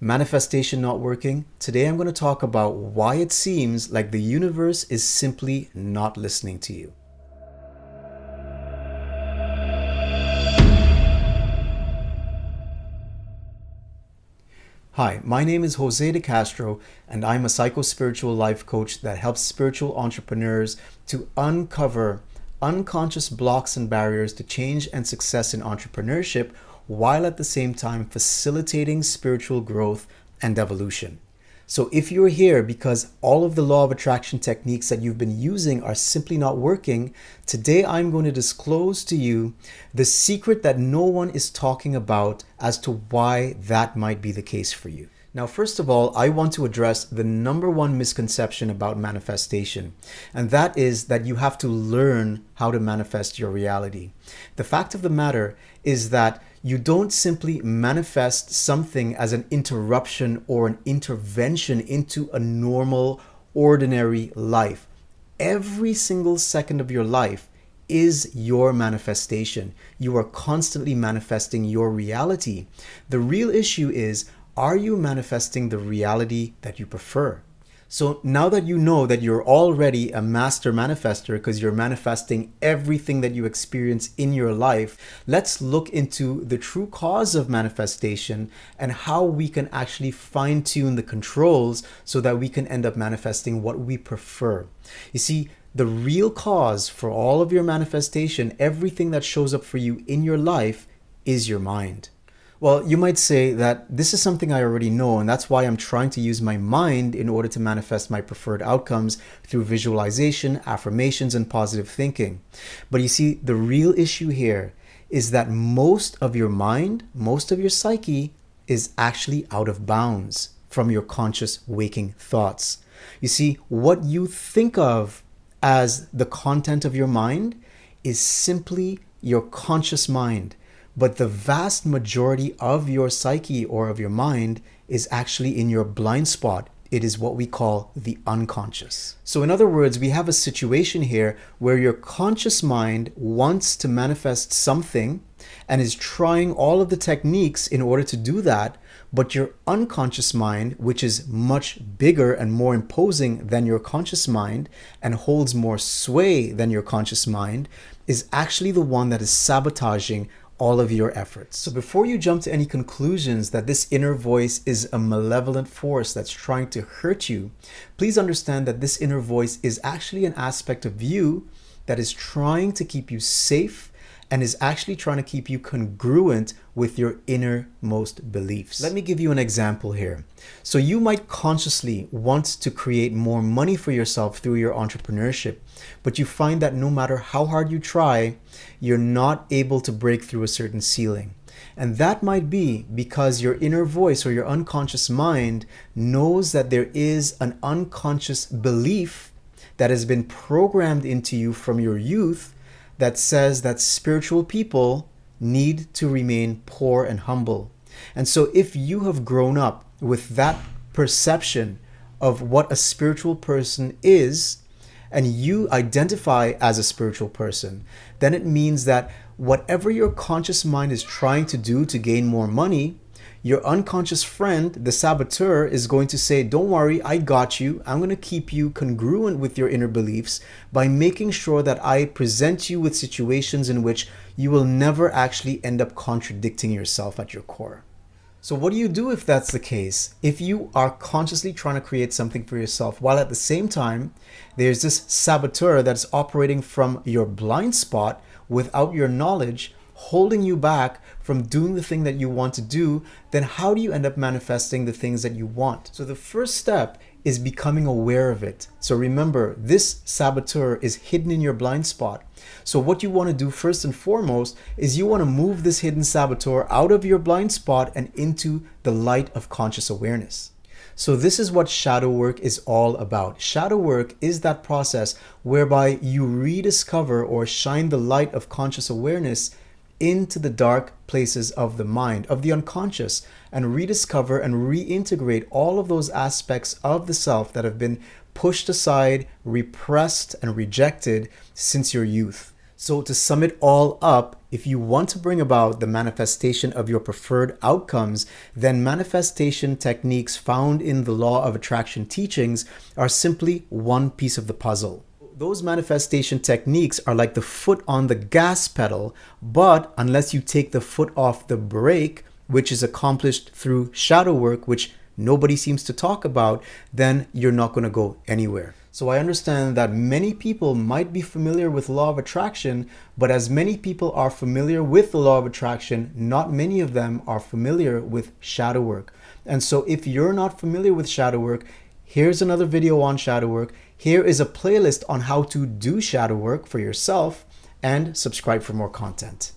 Manifestation not working? Today I'm going to talk about why it seems like the universe is simply not listening to you. Hi, my name is Jose de Castro, and I'm a psycho-spiritual life coach that helps spiritual entrepreneurs to uncover unconscious blocks and barriers to change and success in entrepreneurship, while at the same time facilitating spiritual growth and evolution. So if you're here because all of the law of attraction techniques that you've been using are simply not working, today I'm going to disclose to you the secret that no one is talking about as to why that might be the case for you. Now, first of all, I want to address the number one misconception about manifestation, and that is that you have to learn how to manifest your reality. The fact of the matter is that you don't simply manifest something as an interruption or an intervention into a normal, ordinary life. Every single second of your life is your manifestation. You are constantly manifesting your reality. The real issue is, are you manifesting the reality that you prefer? So now that you know that you're already a master manifester because you're manifesting everything that you experience in your life, let's look into the true cause of manifestation and how we can actually fine-tune the controls so that we can end up manifesting what we prefer. You see, the real cause for all of your manifestation, everything that shows up for you in your life, is your mind. Well, you might say that this is something I already know, and that's why I'm trying to use my mind in order to manifest my preferred outcomes through visualization, affirmations, and positive thinking. But you see, the real issue here is that most of your mind, most of your psyche is actually out of bounds from your conscious waking thoughts. You see, what you think of as the content of your mind is simply your conscious mind. But the vast majority of your psyche or of your mind is actually in your blind spot. It is what we call the unconscious. So in other words, we have a situation here where your conscious mind wants to manifest something and is trying all of the techniques in order to do that, but your unconscious mind, which is much bigger and more imposing than your conscious mind and holds more sway than your conscious mind, is actually the one that is sabotaging all of your efforts. So before you jump to any conclusions that this inner voice is a malevolent force that's trying to hurt you, please understand that this inner voice is actually an aspect of you that is trying to keep you safe and is actually trying to keep you congruent with your innermost beliefs. Let me give you an example here. So you might consciously want to create more money for yourself through your entrepreneurship, but you find that no matter how hard you try, you're not able to break through a certain ceiling. And that might be because your inner voice or your unconscious mind knows that there is an unconscious belief that has been programmed into you from your youth that says that spiritual people need to remain poor and humble. And so if you have grown up with that perception of what a spiritual person is, and you identify as a spiritual person, then it means that whatever your conscious mind is trying to do to gain more money, your unconscious friend, the saboteur, is going to say, don't worry, I got you. I'm going to keep you congruent with your inner beliefs by making sure that I present you with situations in which you will never actually end up contradicting yourself at your core. So what do you do if that's the case? If you are consciously trying to create something for yourself, while at the same time, there's this saboteur that's operating from your blind spot without your knowledge, holding you back from doing the thing that you want to do, then how do you end up manifesting the things that you want? So the first step is becoming aware of it. So remember, this saboteur is hidden in your blind spot. So what you want to do first and foremost is you want to move this hidden saboteur out of your blind spot and into the light of conscious awareness. So this is what shadow work is all about. Shadow work is that process whereby you rediscover or shine the light of conscious awareness into the dark places of the mind, of the unconscious, and rediscover and reintegrate all of those aspects of the self that have been pushed aside, repressed, and rejected since your youth. So to sum it all up, if you want to bring about the manifestation of your preferred outcomes, then manifestation techniques found in the law of attraction teachings are simply one piece of the puzzle. Those manifestation techniques are like the foot on the gas pedal, but unless you take the foot off the brake, which is accomplished through shadow work, which nobody seems to talk about, then you're not going to go anywhere. So I understand that many people might be familiar with law of attraction, but as many people are familiar with the law of attraction, not many of them are familiar with shadow work. And so if you're not familiar with shadow work, here's another video on shadow work. Here is a playlist on how to do shadow work for yourself, and subscribe for more content.